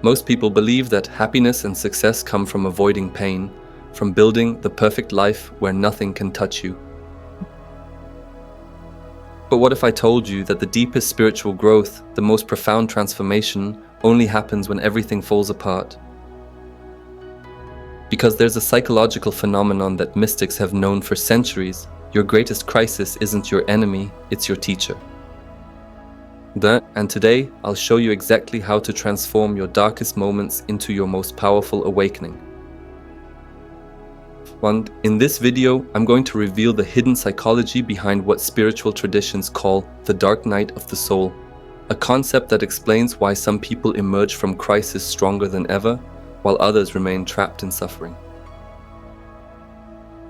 Most people believe that happiness and success come from avoiding pain, from building the perfect life where nothing can touch you. But what if I told you that the deepest spiritual growth, the most profound transformation, only happens when everything falls apart? Because there's a psychological phenomenon that mystics have known for centuries. Your greatest crisis isn't your enemy, it's your teacher. And today, I'll show you exactly how to transform your darkest moments into your most powerful awakening. In this video, I'm going to reveal the hidden psychology behind what spiritual traditions call the dark night of the soul, a concept that explains why some people emerge from crisis stronger than ever, while others remain trapped in suffering.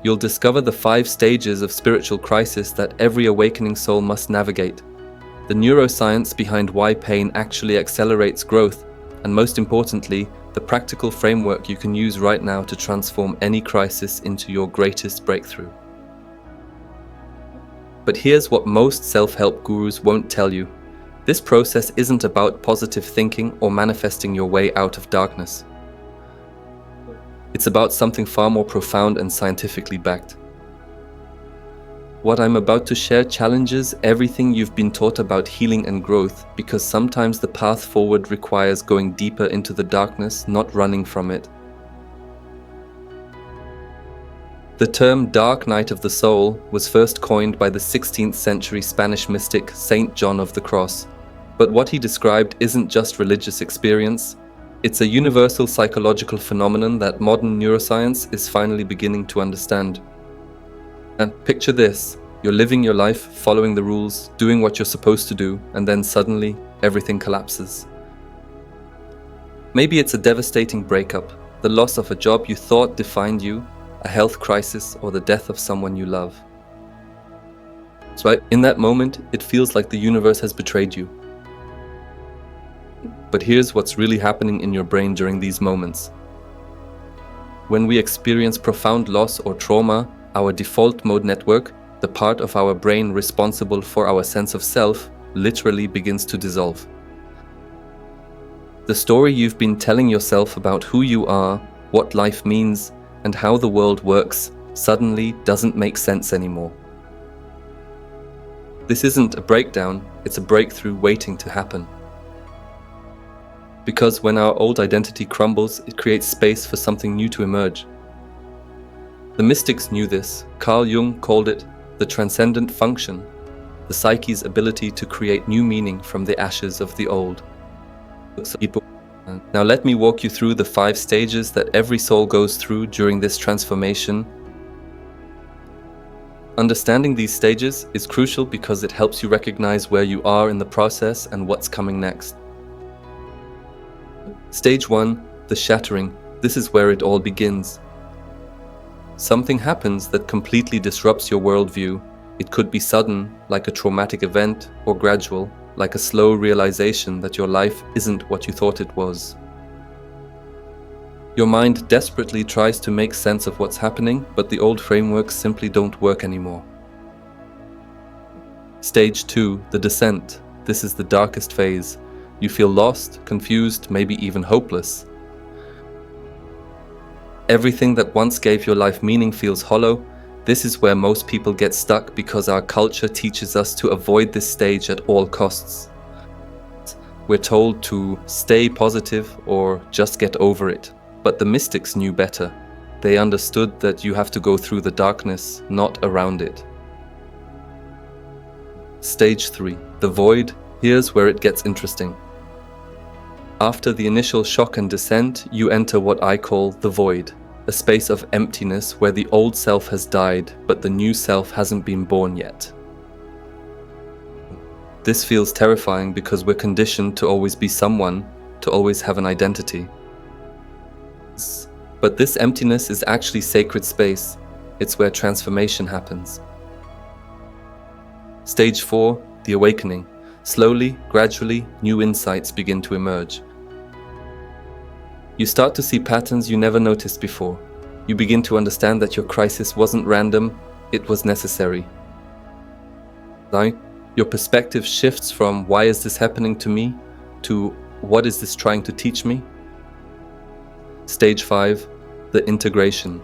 You'll discover the 5 stages of spiritual crisis that every awakening soul must navigate, the neuroscience behind why pain actually accelerates growth, and most importantly, the practical framework you can use right now to transform any crisis into your greatest breakthrough. But here's what most self-help gurus won't tell you. This process isn't about positive thinking or manifesting your way out of darkness. It's about something far more profound and scientifically backed. What I'm about to share challenges everything you've been taught about healing and growth, because sometimes the path forward requires going deeper into the darkness, not running from it. The term dark night of the soul was first coined by the 16th century Spanish mystic Saint John of the Cross. But what he described isn't just religious experience, it's a universal psychological phenomenon that modern neuroscience is finally beginning to understand. And picture this, you're living your life, following the rules, doing what you're supposed to do, and then suddenly, everything collapses. Maybe it's a devastating breakup, the loss of a job you thought defined you, a health crisis, or the death of someone you love. So in that moment, it feels like the universe has betrayed you. But here's what's really happening in your brain during these moments. When we experience profound loss or trauma, our default mode network, the part of our brain responsible for our sense of self, literally begins to dissolve. The story you've been telling yourself about who you are, what life means, and how the world works suddenly doesn't make sense anymore. This isn't a breakdown, it's a breakthrough waiting to happen. Because when our old identity crumbles, it creates space for something new to emerge. The mystics knew this. Carl Jung called it the transcendent function, the psyche's ability to create new meaning from the ashes of the old. Now let me walk you through the 5 stages that every soul goes through during this transformation. Understanding these stages is crucial because it helps you recognize where you are in the process and what's coming next. Stage 1, the shattering. This is where it all begins. Something happens that completely disrupts your worldview. It could be sudden, like a traumatic event, or gradual, like a slow realization that your life isn't what you thought it was. Your mind desperately tries to make sense of what's happening, but the old frameworks simply don't work anymore. Stage 2, the descent. This is the darkest phase. You feel lost, confused, maybe even hopeless. Everything that once gave your life meaning feels hollow. This is where most people get stuck because our culture teaches us to avoid this stage at all costs. We're told to stay positive or just get over it. But the mystics knew better. They understood that you have to go through the darkness, not around it. Stage 3, the void. Here's where it gets interesting. After the initial shock and descent, you enter what I call the void, a space of emptiness where the old self has died, but the new self hasn't been born yet. This feels terrifying because we're conditioned to always be someone, to always have an identity. But this emptiness is actually sacred space. It's where transformation happens. Stage 4, the awakening. Slowly, gradually, new insights begin to emerge. You start to see patterns you never noticed before. You begin to understand that your crisis wasn't random, it was necessary. Now, your perspective shifts from "why is this happening to me?" to What is this trying to teach me? Stage 5, the integration.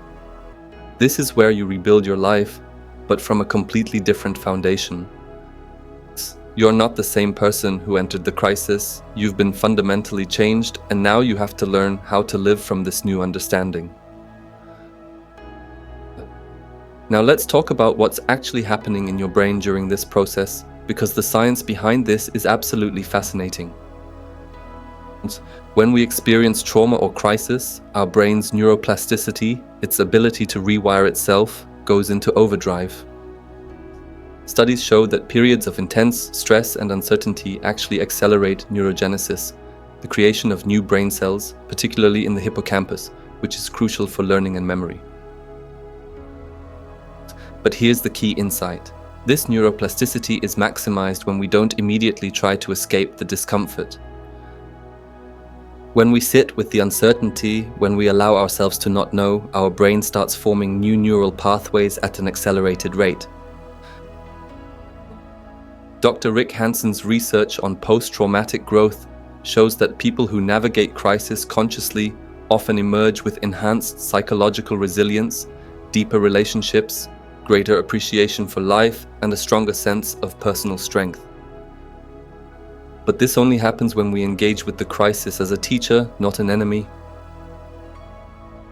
This is where you rebuild your life, but from a completely different foundation. You're not the same person who entered the crisis. You've been fundamentally changed, and now you have to learn how to live from this new understanding. Now let's talk about what's actually happening in your brain during this process, because the science behind this is absolutely fascinating. When we experience trauma or crisis, our brain's neuroplasticity, its ability to rewire itself, goes into overdrive. Studies show that periods of intense stress and uncertainty actually accelerate neurogenesis, the creation of new brain cells, particularly in the hippocampus, which is crucial for learning and memory. But here's the key insight. This neuroplasticity is maximized when we don't immediately try to escape the discomfort. When we sit with the uncertainty, when we allow ourselves to not know, our brain starts forming new neural pathways at an accelerated rate. Dr. Rick Hanson's research on post-traumatic growth shows that people who navigate crisis consciously often emerge with enhanced psychological resilience, deeper relationships, greater appreciation for life, and a stronger sense of personal strength. But this only happens when we engage with the crisis as a teacher, not an enemy.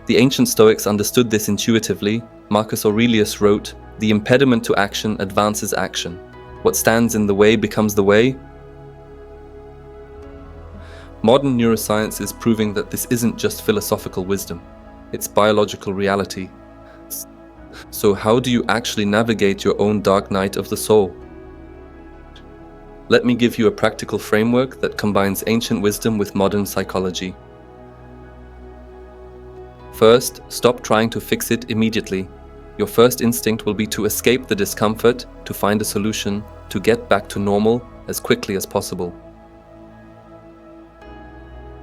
The ancient Stoics understood this intuitively. Marcus Aurelius wrote, "The impediment to action advances action. What stands in the way becomes the way." Modern neuroscience is proving that this isn't just philosophical wisdom, it's biological reality. So how do you actually navigate your own dark night of the soul? Let me give you a practical framework that combines ancient wisdom with modern psychology. First, stop trying to fix it immediately. Your first instinct will be to escape the discomfort, to find a solution, to get back to normal as quickly as possible.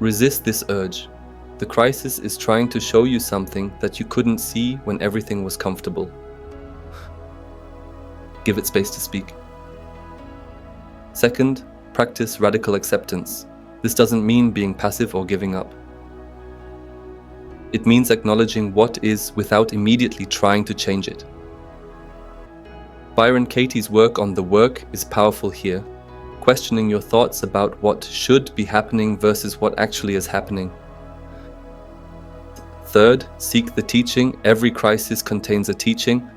Resist this urge. The crisis is trying to show you something that you couldn't see when everything was comfortable. Give it space to speak. Second, practice radical acceptance. This doesn't mean being passive or giving up. It means acknowledging what is without immediately trying to change it. Byron Katie's work on the work is powerful here, questioning your thoughts about what should be happening versus what actually is happening. Third, seek the teaching. Every crisis contains a teaching.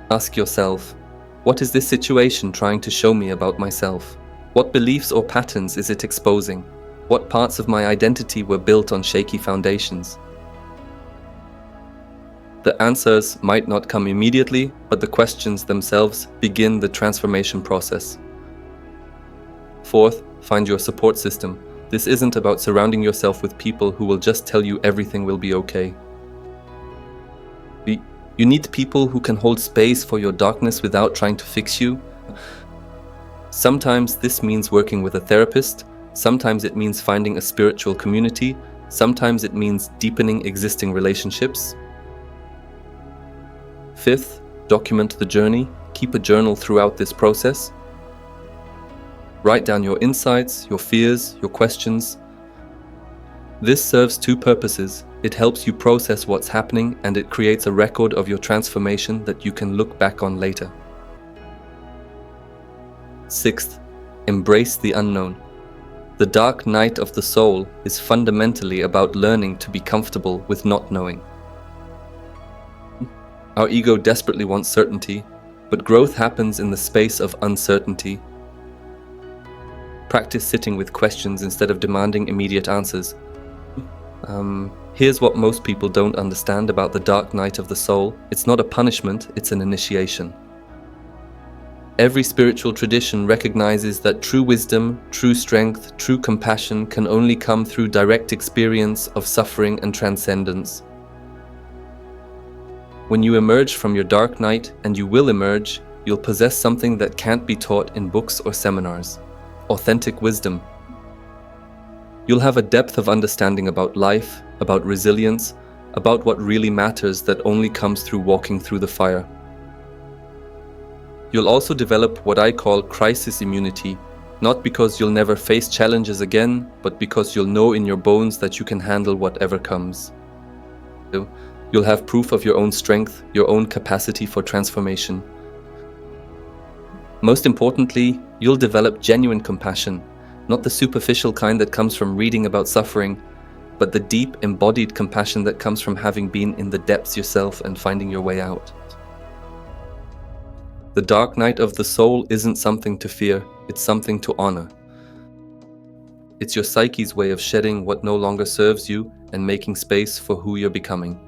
Ask yourself, what is this situation trying to show me about myself? What beliefs or patterns is it exposing? What parts of my identity were built on shaky foundations? The answers might not come immediately, but the questions themselves begin the transformation process. Fourth, find your support system. This isn't about surrounding yourself with people who will just tell you everything will be okay. You need people who can hold space for your darkness without trying to fix you. Sometimes this means working with a therapist, sometimes it means finding a spiritual community, sometimes it means deepening existing relationships. Fifth, document the journey. Keep a journal throughout this process. Write down your insights, your fears, your questions. This serves two purposes. It helps you process what's happening, and it creates a record of your transformation that you can look back on later. Sixth, embrace the unknown. The dark night of the soul is fundamentally about learning to be comfortable with not knowing. Our ego desperately wants certainty, but growth happens in the space of uncertainty. Practice sitting with questions instead of demanding immediate answers. Here's what most people don't understand about the dark night of the soul. It's not a punishment, it's an initiation. Every spiritual tradition recognizes that true wisdom, true strength, true compassion can only come through direct experience of suffering and transcendence. When you emerge from your dark night, and you will emerge, you'll possess something that can't be taught in books or seminars. Authentic wisdom. You'll have a depth of understanding about life, about resilience, about what really matters that only comes through walking through the fire. You'll also develop what I call crisis immunity. Not because you'll never face challenges again, but because you'll know in your bones that you can handle whatever comes. You'll have proof of your own strength, your own capacity for transformation. Most importantly, you'll develop genuine compassion, not the superficial kind that comes from reading about suffering, but the deep, embodied compassion that comes from having been in the depths yourself and finding your way out. The dark night of the soul isn't something to fear, it's something to honor. It's your psyche's way of shedding what no longer serves you and making space for who you're becoming.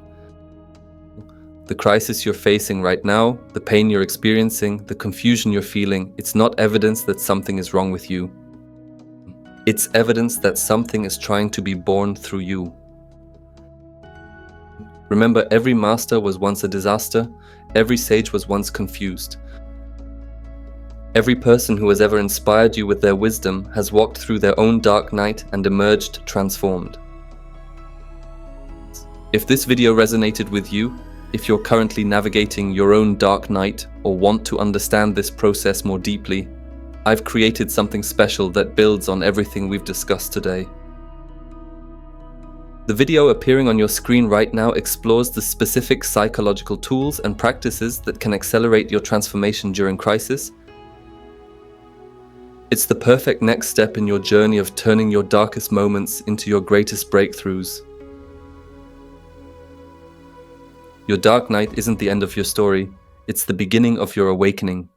The crisis you're facing right now, the pain you're experiencing, the confusion you're feeling, it's not evidence that something is wrong with you. It's evidence that something is trying to be born through you. Remember, every master was once a disaster, every sage was once confused. Every person who has ever inspired you with their wisdom has walked through their own dark night and emerged transformed. If this video resonated with you, if you're currently navigating your own dark night or want to understand this process more deeply, I've created something special that builds on everything we've discussed today. The video appearing on your screen right now explores the specific psychological tools and practices that can accelerate your transformation during crisis. It's the perfect next step in your journey of turning your darkest moments into your greatest breakthroughs. Your dark night isn't the end of your story, it's the beginning of your awakening.